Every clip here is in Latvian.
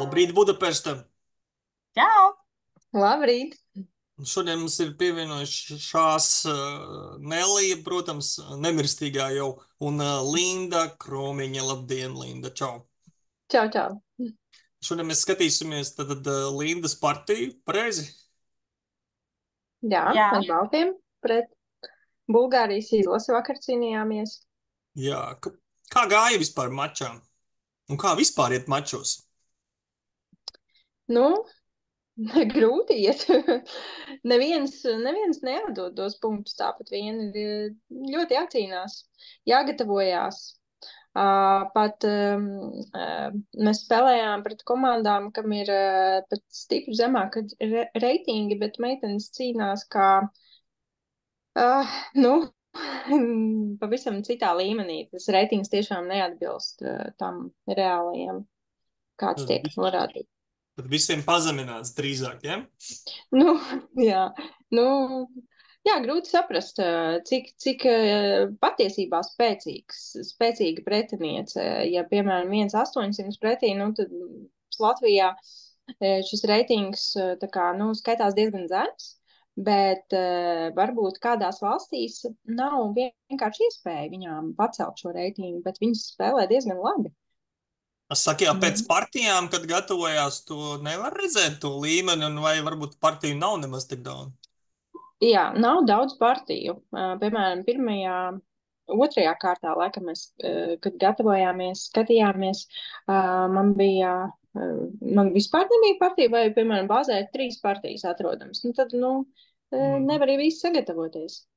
Labrīt, Budapešta! Čau! Labrīt! Šodien mums ir pievienojušās Nelija, protams, nemirstīgā jau, un Linda Kromiņa. Labdien, Linda! Čau! Čau, čau! Šodien mēs skatīsimies tad Lindas partiju, pareizi? Jā, Jā. ar Baltiem pret Bulgārijas izlasi vakar cīnījāmies. Jā, kā gāja vispār mačām? Un kā vispār iet mačos? Nu, grūti iet. neviens neatdod tos punktus tāpat vien. Ir ļoti jācīnās, jāgatavojās. Pat mēs spēlējām pret komandām, kam ir pat stipri zemāk reitingi, bet meitenes cīnās kā, pavisam citā līmenī. Tas reitings tiešām neatbilst tam reālajiem, kāds tiek norādīts. Tad visiem pazemināts drīzāk, ja? Jā. Jā, grūti saprast, cik patiesībā spēcīga pretiniece. Ja, piemēram, 1,800 pretī, tad Latvijā šis reitings skaitās diezgan zems, bet varbūt kādās valstīs nav vienkārši iespēja viņām pacelt šo reitingu, bet viņas spēlē diezgan labi. Es saku, pēc partijām, kad gatavojās, to nevar redzēt to līmeni, un vai varbūt partiju nav nemaz tik daudz? Jā, nav daudz partiju. Piemēram, otrajā kārtā, laikam mēs, kad gatavojāmies, skatījāmies, man vispār nebija partija, vai, piemēram, bāzē 3 partijas atrodams. Tad, nevar arī visi sagatavoties.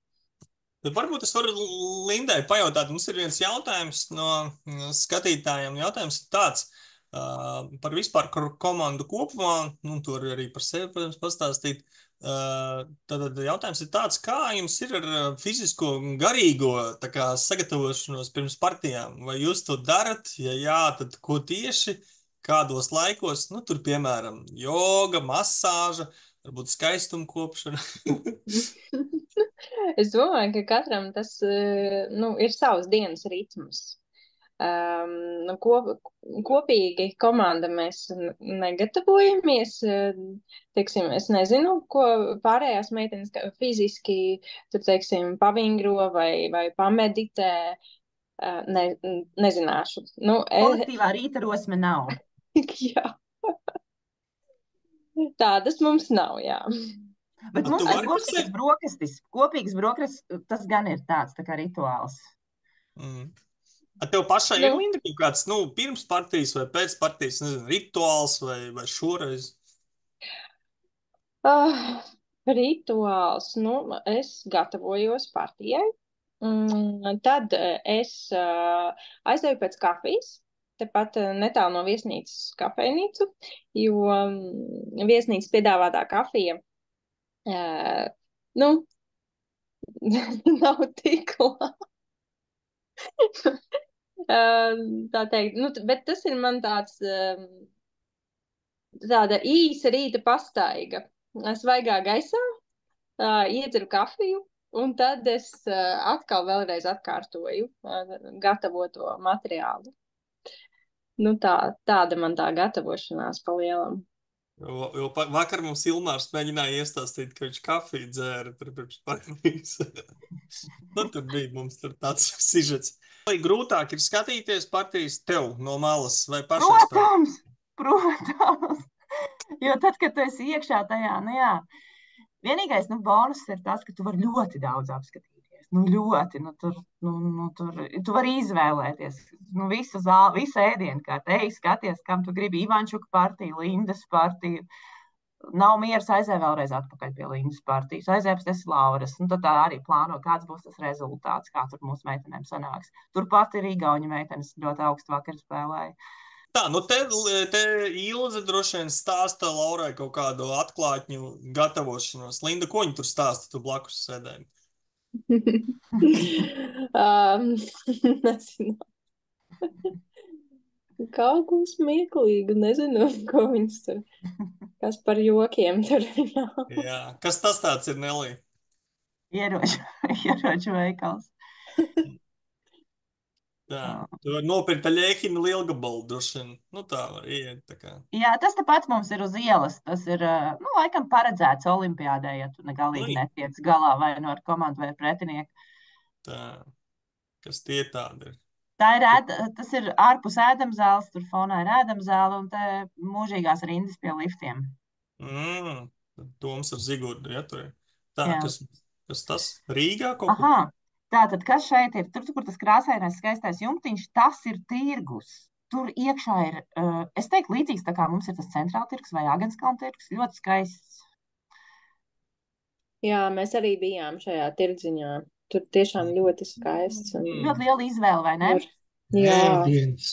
Bet varbūt es varu Lindai pajautāt. Mums ir viens jautājums no skatītājiem. Jautājums ir tāds par vispār komandu kopumā, tur arī par sevi, protams, pastāstīt. Tad jautājums ir tāds, kā jums ir ar fizisko un garīgo sagatavošanos pirms partijām? Vai jūs to darat? Ja jā, tad ko tieši? Kādos laikos? Tur, piemēram, joga, masāža, varbūt skaistumkopšana. Es domāju, ka katram tas ir savs dienas ritms. Kopīgi komanda mēs negatavojamies. Teiksim, es nezinu, ko pārējās meitenes fiziski pavingro vai pameditē. Nezināšu. Kolektīvā rīta rosme nav. Jā. Tādas mums nav, jā. Bet mums ir kopīgas brokastis, tas gan ir tāds tā kā rituāls. Tev pašai ir, Linda, kaut kāds, pirms partijas vai pēc partijas, nezinu, rituāls vai šoreiz? Rituāls, es gatavojos partijai, tad es aizēju pēc kafijas, tepat netālu no viesnīcas kafejnīcu, jo viesnīcas piedāvātā kafija nav tik laba. Tā teikt, bet tas ir man tāda īsa rīta pastaiga. Svaigā gaisā, iedzeru kafiju, un tad es atkal vēlreiz atkārtoju gatavoto materiālu. Tāda man tā gatavošanās pa lielam. Jo vakar mums Ilmārs mēģināja iestāstīt, ka viņš kafiju dzēra pirms partijas. Tur bija mums tāds sižets. Vai grūtāk ir skatīties partijas tev no malas vai pašai? Protams. Jo tad, kad tu esi iekšā tajā, vienīgais bonus ir tas, ka tu vari ļoti daudz apskatīties. Tu vari izvēlēties visu zāli, visu ēdienu, kā te skaties, kam tu gribi. Ivančuka partiju, Lindas partiju. Nav miers, aizēj vēlreiz atpakaļ pie Lindas partijas. Aizēj pēc Lauras. Tad tā arī plāno, kāds būs tas rezultāts, kā tur mūsu meitenēm sanāks. Turpat ir igauņu meitenes ļoti augstu vakar spēlēja. Tā, te Ilze droši vien stāsta Laurai kaut kādu atklātņu gatavošanos. Linda, ko viņa tur stāsta, tu blakus sēdēji? Nezinu. Kaut ko smieklīgu, nezinu, ko viņas tur, kas par jokiem tur nav. Jā, kas tas tāds ir, Nelī? Ieroču veikals. Tā, tu vari nopirkt Aļēhina lielgabalu droši vien. Nu, tā var iet, tā kā. Jā, tas tepat mums ir uz ielas. Tas ir, nu, laikam paredzēts olimpiādē, ja tu galīgi netiec galā vai nu ar komandu vai pretinieku. Tā, kas tie tādi ir? Tas ir ārpus ēdamzāles, tur fonā ir ēdamzāle un te mūžīgās rindas pie liftiem. Toms ar Zigurdu, ja tur ir. Tā, Jā. kas tas? Rīgā kaut kur? Aha, tātad, kas šeit ir? Tur, kur tas krāsainais skaistais jumtiņš, tas ir tirgus. Tur iekšā ir, es teiktu, līdzīgs tā kā mums ir tas centrāla tirgus vai Agenskalna tirgus, ļoti skaists. Jā, mēs arī bijām šajā tirdziņā. Tur tiešām ļoti skaists. Ļoti liela izvēle, vai ne? Jā. Ēdiens.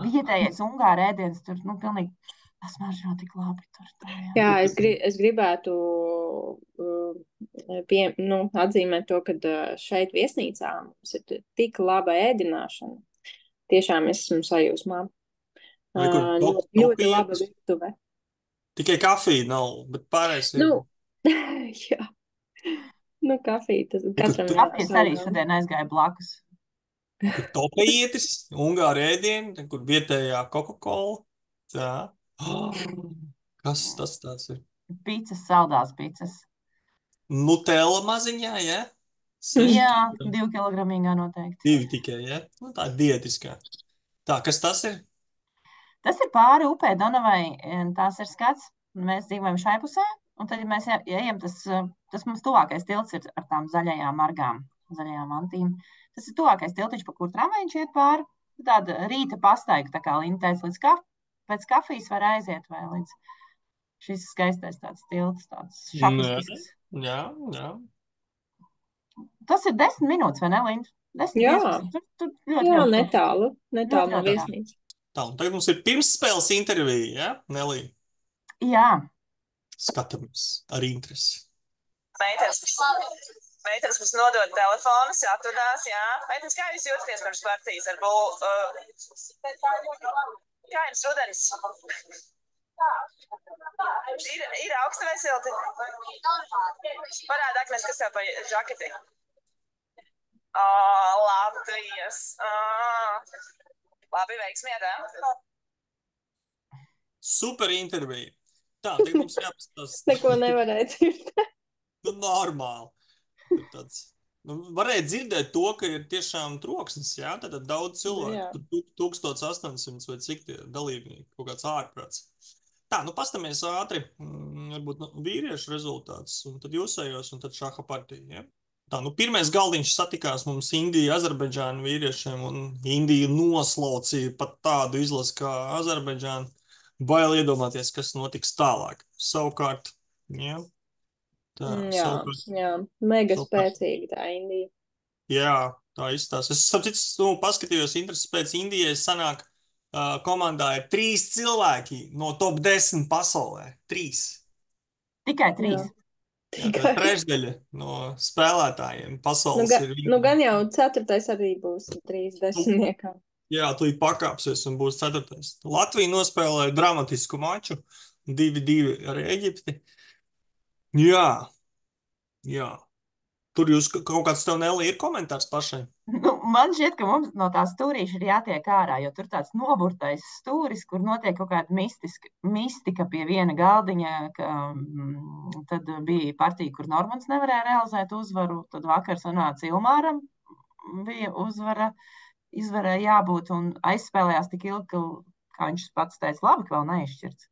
Vietējais ungāra ēdiens tur, nu, pilnīgi, tas maržo tik labi tur. Tā, jā, es gribētu atzīmēt to, ka šeit viesnīcā mums ir tik laba ēdināšana. Tiešām es esmu sajūsmā. Ļoti laba virtuve. Tikai kafija nav, bet pārējais ir. Jā. Nu, kafija, tas katram ir. Kafijas arī šodien aizgāja blakus. Kur topietis, ungāra ēdieni, kur vietējā Coca-Cola. Tā. Kas tas tāds ir? Picas, saldās picas. Nutella maziņā, ja? Jā, 2 kilogramīgā noteikti. 2 tikai, ja? Nu, tā dietiskā. Tā, kas tas ir? Tas ir pāri upē Donavai, tās ir skats. Mēs dzīvojam šai pusē, un tad, ja mēs ejam, tas mums tuvākais tilts ir ar tām zaļajām margām, zaļajām mantīm. Tas ir tuvākais tiltiņš, pa kur tramvajiņš iet pāri. Tāda rīta pastaiga, tā kā Linda teica, pēc kafijas var aiziet vai līdz šis skaistais tāds tilts, tāds šapistisks. Jā. Tas ir 10 minūtes, vai ne, Linda? 10, jā. 15. Tur ļoti netālu no viesnīcas. Tā, un tagad mums ir pirmsspēles intervija, ja, Nelī? Jā. Skatāmies ar interesi. Meitenes mums nodod telefonus, atvadās, jā. Meitenes, kā jūs jūtaties pirms partijas ar Kā jums rudens? Ir augsta vai silti? Parāda, Agnes, kas tev pa žaketi? Latvijas. Labi, veiksmē, tā? Super intervija. Tā, tagad mums jāpastāst. Neko nevarēja dzirdēt. Nu, normāli. Tāds, varēja dzirdēt to, ka ir tiešām troksnis, jā? Tātad daudz cilvēku. 1800 vai cik tie dalībnieki, kaut kāds ārprāts. Tā, pastamies ātri, varbūt vīriešu rezultāts, un tad jūsējos, un tad šaha partija, ja? Tā, pirmais galdiņš satikās mums Indija, Azerbaidžāna vīriešiem, un Indija noslaucīja pat tādu izlasi kā Azerbaidžāna. Bail iedomāties, kas notiks tālāk. Savukārt, jā. Tā, jā, mega spēcīga tā Indija. Jā, tā izstās. Es paskatījos intereses pēc Indijai, sanāk, komandā ir 3 cilvēki no top 10 pasaulē. 3. Tikai 3. Jā, trešdaļa no spēlētājiem pasaules ir. Gan jau 4. arī būs 3 desmitniekā. Jā, tu pakāpsies un būs 4. Latvija nospēlēja dramatisku maču, 2-2 ar Eģipti. Jā. Tur jūs kaut kāds tev, Nelī, ir komentārs pašai? Man šķiet, ka mums no tā stūrīša ir jātiek ārā, jo tur tāds noburtais stūris, kur notiek kaut kāda mistika pie viena galdiņa, tad bija partija, kur Normans nevarēja realizēt uzvaru, tad vakar sanāca Ilmāram bija izvarē jābūt un aizspēlējās tik ilgi, kā viņš pats teica, labi, ka vēl neizšķirts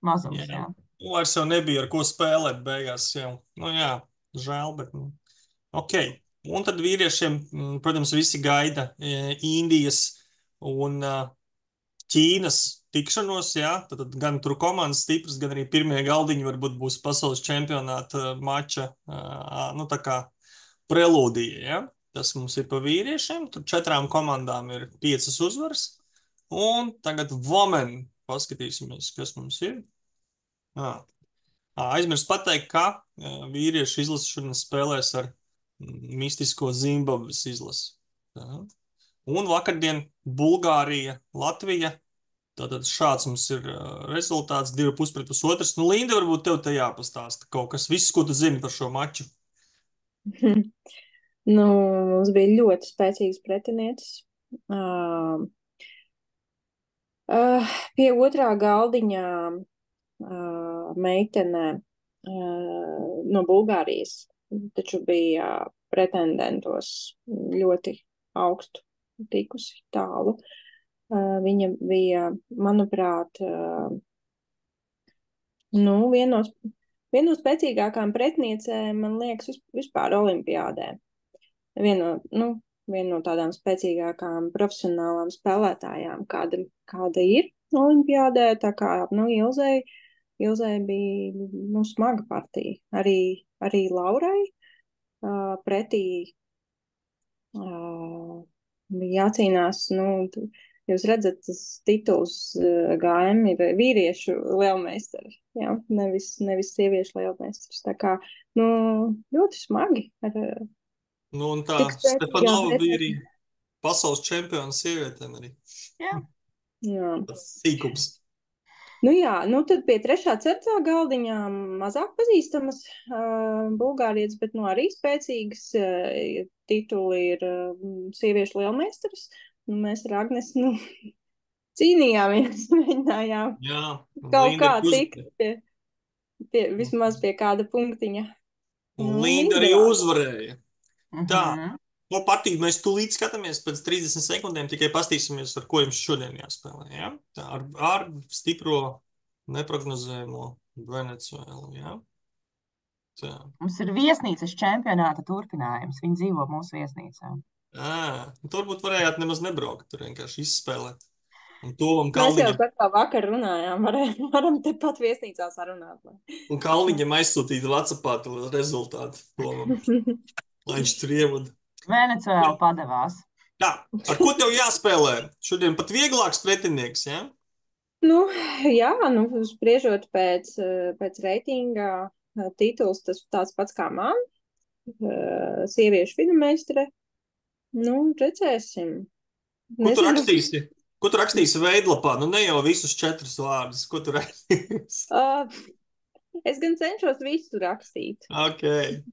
mazums, jā. Vairs jau nebija ar ko spēlēt beigās jau. Jā, žēl, bet ok. Un tad vīriešiem, protams, visi gaida Indijas un Ķīnas tikšanos, jā. Tad gan tur komandas stipras, gan arī pirmie galdiņi varbūt būs pasaules čempionāta mača, tā kā prelūdija, jā. Tas mums ir pa vīriešiem, tur 4 komandām ir 5 uzvaras. Un tagad Women, paskatīsimies, kas mums ir. Aizmirst pateikt, ka vīriešu izlase šodien spēlēs ar mistisko Zimbabves izlasi. Un vakardien Bulgārija, Latvija. Tātad šāds mums ir rezultāts 2,5-1. Linda, varbūt tev te jāpastāsta kaut kas, viss, ko tu zini par šo maču. Mums bija ļoti spēcīgs pretiniecis. uh, pie otrā galdiņā meitene no Bulgārijas, taču bija pretendentos ļoti augstu tikusi tālu. Viņa bija, manuprāt, viena no spēcīgākām pretiniecēm, man liekas, vispār olimpiādē. Viena no tādām spēcīgākām profesionālām spēlētājām, kāda ir olimpiādē, tā kā, Ilzei bija, smaga partija. Arī Laurai pretī bija jācīnās, jūs redzat, tas tituls GM ir vīriešu lielmeistars, jā, nevis sieviešu lielmeistars. Tā kā, ļoti smagi. Un tā Stefanova bija arī pasaules čempiona sievietēm arī. Jā. Tas sīkums. Tad pie 3.4. galdiņā mazāk pazīstamas bulgārietes, bet arī spēcīgas tituli ir sieviešu lielmeistaras. Mēs ar Agnesi cīnījāmies, mēģinājām kaut kā tikt vismaz pie kāda punktiņa. Un Linda arī uzvarēja. Tā, to partiju mēs tūlīt skatāmies pēc 30 sekundēm, tikai pastīsimies, ar ko jums šodien jāspēlē. Ja? Tā, ar stipro, neprognozējumu Venecuēlu. Ja? Tā. Mums ir viesnīcas čempionāta turpinājums. Viņi dzīvo mūsu viesnīcā. Tur varbūt varējāt nemaz nebraukt, tur vienkārši izspēlēt. Mēs jau par tā vakar runājām, varam tepat viesnīcā sarunāt. Un Kalniņam aizsūtīt WhatsAppā to rezultātu, lai viņš tur ievada. Venecuēla padevās. Jā, ar ko tev jāspēlē? Šodien pat vieglāks pretinieks, ja? Spriežot pēc reitinga tituls, tas tāds pats kā man, sieviešu vidumeistere. Redzēsim. Ko tu rakstīsi veidlapā? Ne jau visus 4 vārdus. Ko tu rakstīsi? Es gan cenšos visu rakstīt. Ok,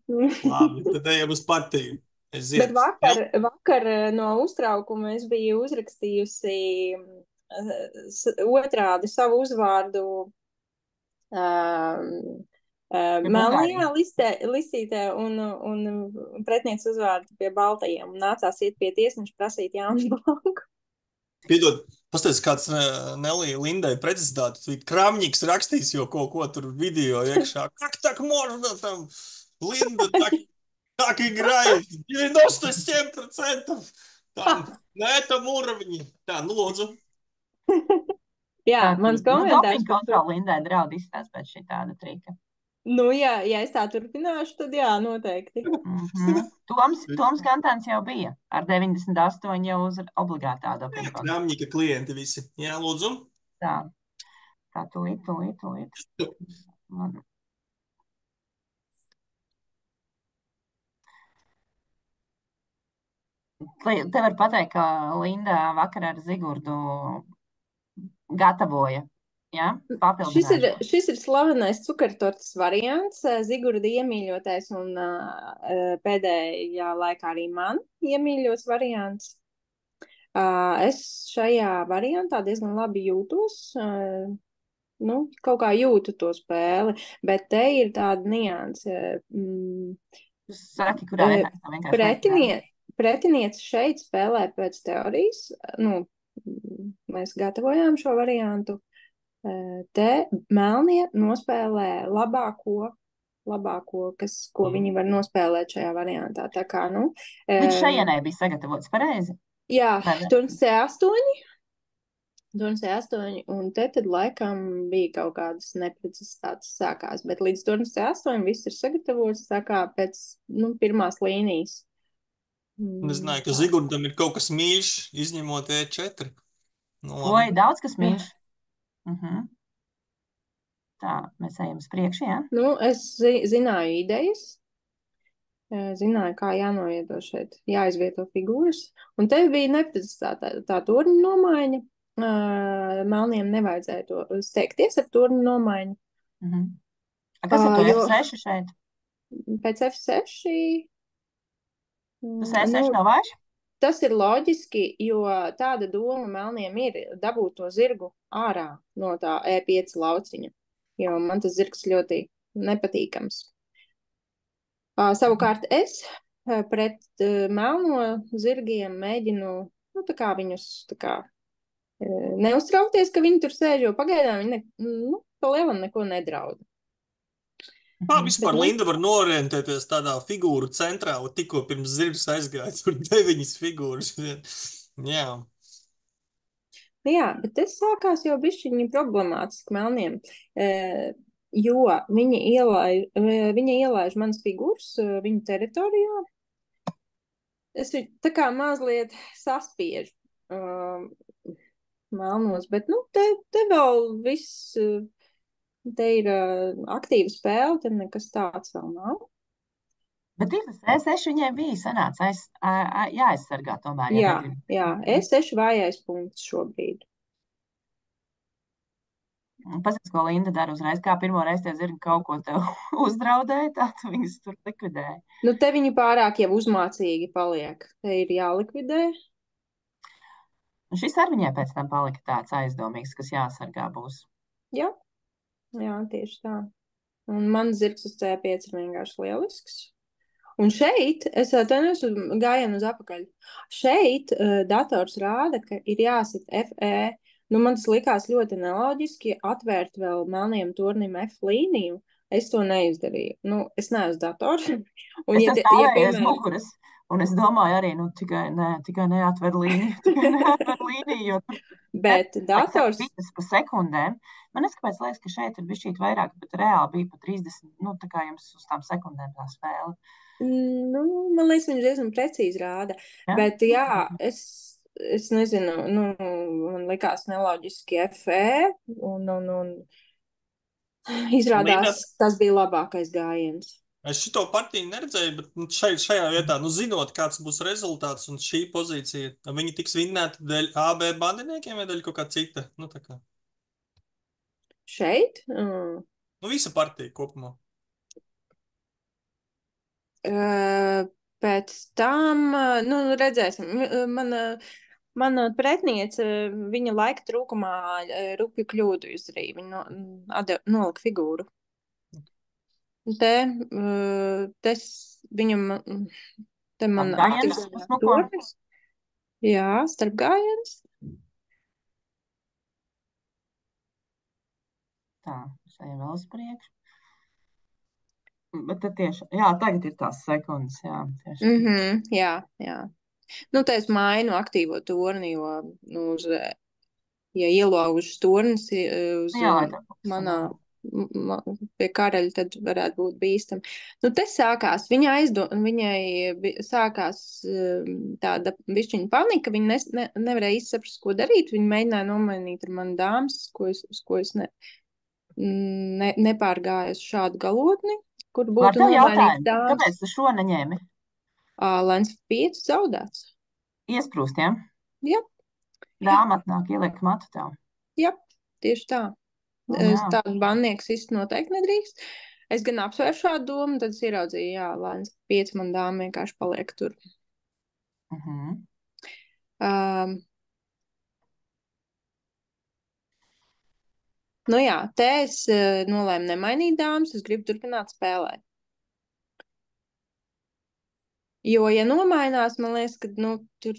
labi, tad ejam uz partiju. Bet vakar no uztraukuma es biju uzrakstījusi otrādi savu uzvārdu melnajā listītē un pretinieks uzvārdu pie baltajiem. Nācās iet pie tiesneša prasīt jaunu banku. Piedod, pastāties, kāds Nelija Lindai precizitāte, tu Kramņiks rakstīs jau kaut ko tur video iekšā. Tak можно там, Linda, так играет, 97%. Там, на этом уровне. Tā, lūdzu. Jā, mans komentārs. Kontrola Lindai draud izstāst pēc šī tāda trika. Ja es tā turpināšu, tad jā, noteikti. Toms Kantāns jau bija ar 98 jau uz obligātā dopinga. Kramņika klienti visi. Jā, lūdzu. Tā tūlīt. Te var pateikt, ka Linda vakar ar Zigurdu gatavoja. Ja? Šis ir slavenais cukartortes variants, Zigurda iemīļotais un pēdējā laikā arī man iemīļots variants. Es šajā variantā diezgan labi jūtos, kaut kā jūtu to spēli, bet te ir tāda nianse. Saki, kurā vienkārši pretinieci šeit spēlē pēc teorijas, mēs gatavojām šo variantu. Te melnie nospēlē labāko, ko viņi var nospēlēt šajā variantā. Tā kā, Viņš šajienai bija sagatavots pareizi? Jā, turns C8, un te tad laikam bija kaut kādas neprecizitātes sākās, bet līdz turns C8 viss ir sagatavots, tā kā pēc, pirmās līnijas. Es zināju, ka Zigurdam ir kaut kas mīļš, izņemot E4. Oi, daudz kas mīļš. Tā, mēs ejam uz priekšu, jā? Es zināju idejas, zināju, kā jānoiedo šeit, jāizvieto figūras, un te bija neprecizitāte tā torņa nomaiņa, melniem nevajadzēja to steigties ar torņa nomaiņu. Kas ar to F6 šeit? Pēc F6... Tas E6 nav vājš? tas ir loģiski, jo tāda doma melniem ir dabūt to zirgu ārā no tā E5 lauciņa, jo man tas zirgs ļoti nepatīkams. Savukārt es pret melno zirgiem mēģinu, nu, tā kā viņus, tā kā, neuztraukties, ka viņi tur sēž, jo pagaidām viņi, pa lielam neko nedraud. Kā vispār Linda var norientēties tādā figūru centrā, un tikko pirms zirgs aizgāja, tur 9 figūras. Jā. Jā, bet tas sākās jau bišķiņi problemātiski melniem, jo viņi ielaiž manas figūras viņu teritorijā. Es viņu tā kā mazliet saspiežu melnos, bet, nu, te vēl viss, te ir aktīva spēle, te nekas tāds vēl nav. Bet izlas E6 viņiem bija sanāca jāaizsargā tomēr. Jā, E6 vājais punkts šobrīd. Paskatās, ko Linda dara uzreiz, kā pirmo reizi tie zirgi kaut ko tev uzdraudēja, tā tu viņus tur likvidēji. Nu, te viņi pārāk jau uzmācīgi paliek. Te ir jālikvidē. Un šis ar viņai pēc tam palika tāds aizdomīgs, kas jāsargā būs. Jā, tieši tā. Un man zirgs uz C5 ir vienkārši lielisks. Un šeit, es atvainojos gājienu uz apakaļ, šeit dators rāda, ka ir jāsit FE. Nu, man tas likās ļoti neloģiski atvērt vēl melniem tornim F līniju. Es to neizdarīju. Nu, es neesmu dators. Es stāvēju aiz muguras, un es domāju arī, nu, tikai neatver līniju, jo bet dators... pa sekundēm. Man neskapēc liekas, ka šeit ir bišķīt vairāk, bet reāli bija pa 30, nu, tā kā jums uz tām sekundēm tā spēle. Nu, man liekas, viņš diezgan precīzi rāda. Ja? Bet jā, es nezinu, nu, man likās neloģiski FE, un izrādās, tas bija labākais gājiens. Es šito partiju neredzēju, bet šajā vietā, nu, zinot, kāds būs rezultāts un šī pozīcija, viņi tiks vinnēti dēļ AB bandiniekiem vai dēļ kaut kā cita? Nu, tā kā. Šeit? Nu, visa partija kopumā. Pēc tam, nu, redzēsim, mana pretniece, viņa laika trūkumā rupju kļūdu izdarīja, viņa nolika figūru. Viņam, te man aktivizēja. Jā, starp gājiens. Tā, šeit vēl uz priekšu. Bet tieši, jā, tagad ir tās sekundes, jā. Tieši. Jā. Nu, te es mainu aktīvo torni, jo, nu, ja ielaužu tornis uz manā pie karaļa, tad varētu būt bīstam. Nu, te sākās, viņai sākās tāda bišķiņa panika, viņa nevarēja izsaprast, ko darīt, viņa mēģināja nomainīt ar mani dāmas, uz ko es nepārgāju uz šādu galotni, kur būtu nomainīt dāmas. Kāpēc tu šo neņēmi? Lēns 5 zaudēts. Iesprūst, ja? Jā. Dāma atnāk, ieliek matu tev. Jā, tieši tā. Tāds bandnieks īsti noteikti nedrīkst. Es gan apsvēru šādu domu, tad es ieraudzīju, jā, lēns 5 man dāma vienkārši paliek tur. Nu jā, te es nolēmu nemainīt dāmas, es gribu turpināt spēlēt. Jo, ja nomainās, man liekas, ka, nu, tur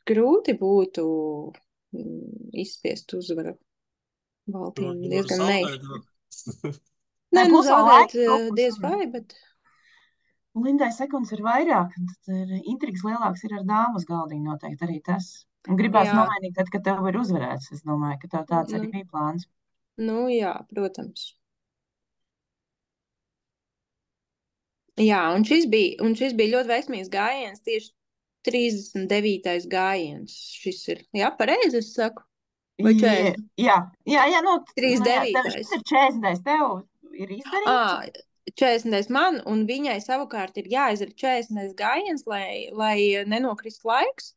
grūti būtu izspiest uzvaru. Baltīm diezgan neizšķirt. Nē, nu zaudēt diez vai, bet... Lindai sekundes ir vairāk, tad intrigas lielāks ir ar dāmas galdiņu noteikti arī tas. Un gribās nomainīt tad, kad tev ir uzvarēts. Es domāju, ka tev tāds arī bija plāns. Nu jā, protams. Jā, un šis bija ļoti veiksmīgs gājiens, tieši 39. gājiens. Šis ir, jā, pareizi es saku? Vai 40? Jā, nu, 39. Šis ir 40. Tev ir izdarīts? 40. man, un viņai savukārt ir jāizdara 40. gājiens, lai nenokrist laiks,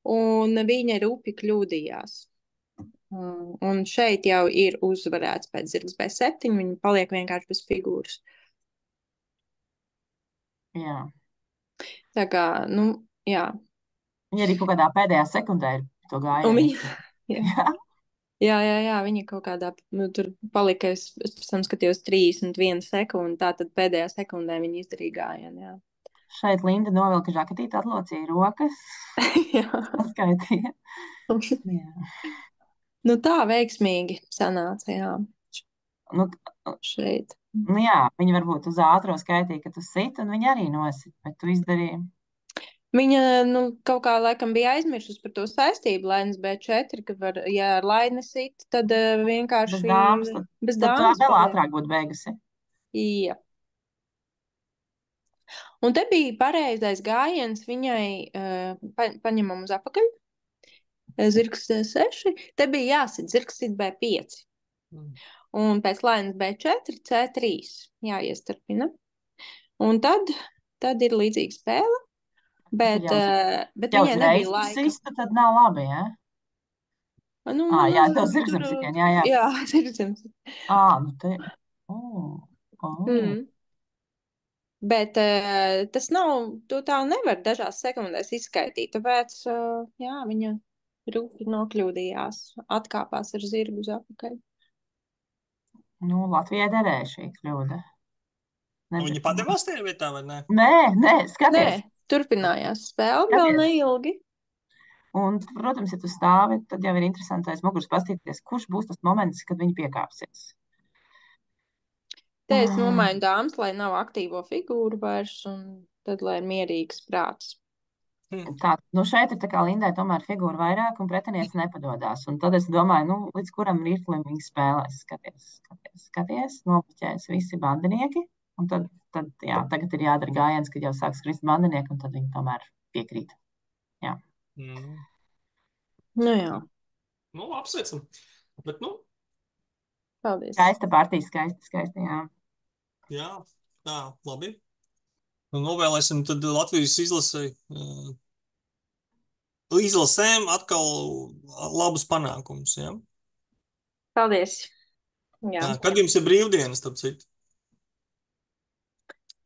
un viņa rupi kļūdījās. Un šeit jau ir uzvarēts pēc zirgs B7, viņa paliek vienkārši bez figūras. Jā. Tā kā, nu, jā. Viņa arī kaut kādā pēdējā sekundē ir to Un gājienu viņa, izturējusi. jā, viņa kaut kādā, tur palika, es pēc tam skatījos 31 sekundi, tā tad pēdējā sekundē viņa izdarīja gājienu, jā. Šeit Linda novilka žaketīti, atlocīja rokas, Jā. paskaitīja. Jā. Nu tā veiksmīgi sanāca, jā, Nu, šeit. jā, viņa varbūt uz ātro skaitīja, ka tu sit, un viņa arī nosit, bet tu izdarīji. Viņa, kaut kā laikam bija aizmiršus par to saistību lainas B4, ka var, ja ar laini sit, tad vienkārši Bez dāmas, bez tad tu dāmas vēl paliek. ātrāk būtu beigusi. Jā. Un te bija pareizais gājiens viņai, paņemam uz apakaļ, zirgs C6, te bija jāsit zirgs sit B5. Un pēc lainas B4, C3 jāiestarpina. Un tad ir līdzīga spēle, bet Ja viņai nebija laika. sistu, tad nav labi, ja? Nu, Jā, tev zirgzemsitieni, jā. Jā, zirgzemsitieni. Nu te. Bet tas nav, tu tā nevar dažās sekundēs izskaitīt, tāpēc, jā, viņa rūpīgi nokļūdījās, atkāpās ar zirgu uz apakaļ. Nu, Latvijai derēja šī kļūda. Viņa padevās tajā vietā, vai ne? Nē, skaties. Nē, turpinājās spēle vēl neilgi. Un, protams, ja tu stāvi, tad jau ir interesanti aiz muguras pastīties, kurš būs tas moments, kad viņi piekāpsies. Te es nomainu dāmas, lai nav aktīvo figūru vairs, un tad, lai ir mierīgs prāts. Tā, šeit ir tā kā Lindai tomēr figūra vairāk, un pretinieks nepadodās. Un tad es domāju, līdz kuram riflim viņi spēlēs. Skaties, nopuķēs visi bandinieki, un tad, jā, tagad ir jādara gājiens, kad jau sāks krist bandinieki, un tad viņi tomēr piekrīt. Jā. Nu jā. Apsveicam. Bet, Paldies. Skaista partija, skaista, jā. Jā, tā, labi. Novēlēsim tad Latvijas izlasēm atkal labus panākumus, jā? Paldies. Jā. Tā, kad jums ir brīvdienas, starp citu?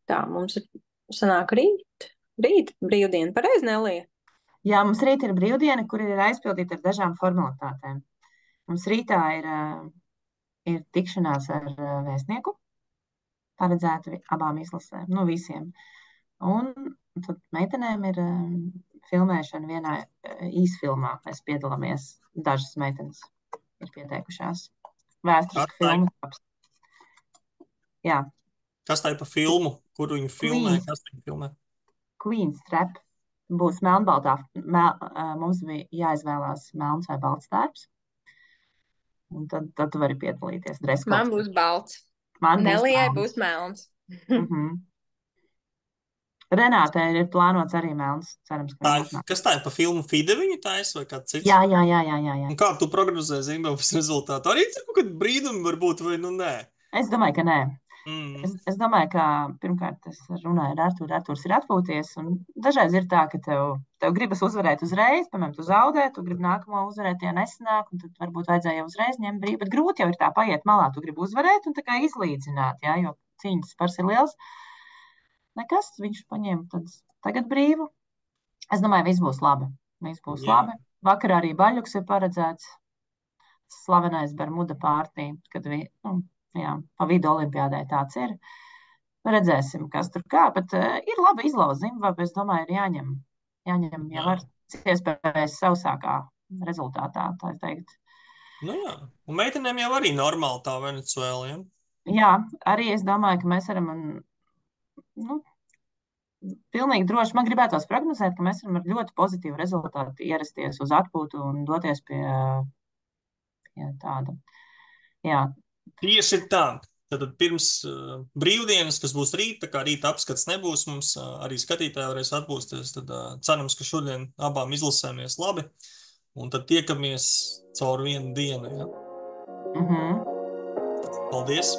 Tā, mums ir sanāk rīt brīvdiena, pareizi, Nelija? Jā, mums rīt ir brīvdiena, kur ir aizpildīta ar dažām formalitātēm. Mums rītā ir tikšanās ar vēstnieku, paredzēta abām izlasēm, visiem. Un tad meitenēm ir filmēšana vienā īsfilmā. Mēs piedalāmies, dažas meitenes ir pieteikušās. Vēsturiska filma. Jā. Kas tā ir pa filmu? Kur viņu filmē? Kas viņu filmē? Queen's Trap. Būs melnbaltā. Mums bija jāizvēlās melns vai balts tērps. Un tad tu vari piedalīties. Man būs balts. Nelijai būs melns. Renātei ir plānots arī melns. Cerams, ka kas tā ir pa filmu Fide viņu taisa vai kāds cits? Jā. Un kā tu prognozē Zimbabves rezultātu? Arī ir kaut kādi brīdumi varbūt vai nē? Es domāju, ka nē. Es domāju, ka pirmkārt es runāju ar Arturu. Arturs ir atpūties. Un dažreiz ir tā, ka tev gribas uzvarēt uzreiz, piemēram, tu zaudē, tu gribi nākamo uzvarēt, ja nesanāk, un tad varbūt vajadzēja jau uzreiz ņemt brīvu. Bet grūti jau ir tā paiet malā, tu gribi uzvarēt un tā kā izlīdzināt, jā, jo cīņas spars ir liels. Nekas, viņš paņēma tagad brīvu. Es domāju, viss būs labi. Labi. Vakarā arī baļuks ir paredzēts. Slavenais Bermuda pārtī, kad pa vidu olimpiādai tāds ir. Redzēsim, kas tur kā, bet ir labi izlauzt Zimbabve. Es domāju, ir jāņem jau ar iespējas sausākā rezultātā, tā teikt. Nu jā, un meitenēm jau arī normāli tā Venecuēla, ja? Jā, arī es domāju, ka mēs varam, pilnīgi droši, man gribētos prognozēt, ka mēs varam ar ļoti pozitīvu rezultātu ierasties uz atpūtu un doties pie tāda. Jā. Tieši tā. Tad pirms brīvdienas, kas būs rīt, tā kā rīta apskats nebūs, mums arī skatītāji varēs atpūsties. Tad cerams, ka šodien abām izlasēmies labi. Un tad tiekamies caur vienu dienu. Ja? Mhm. Paldies!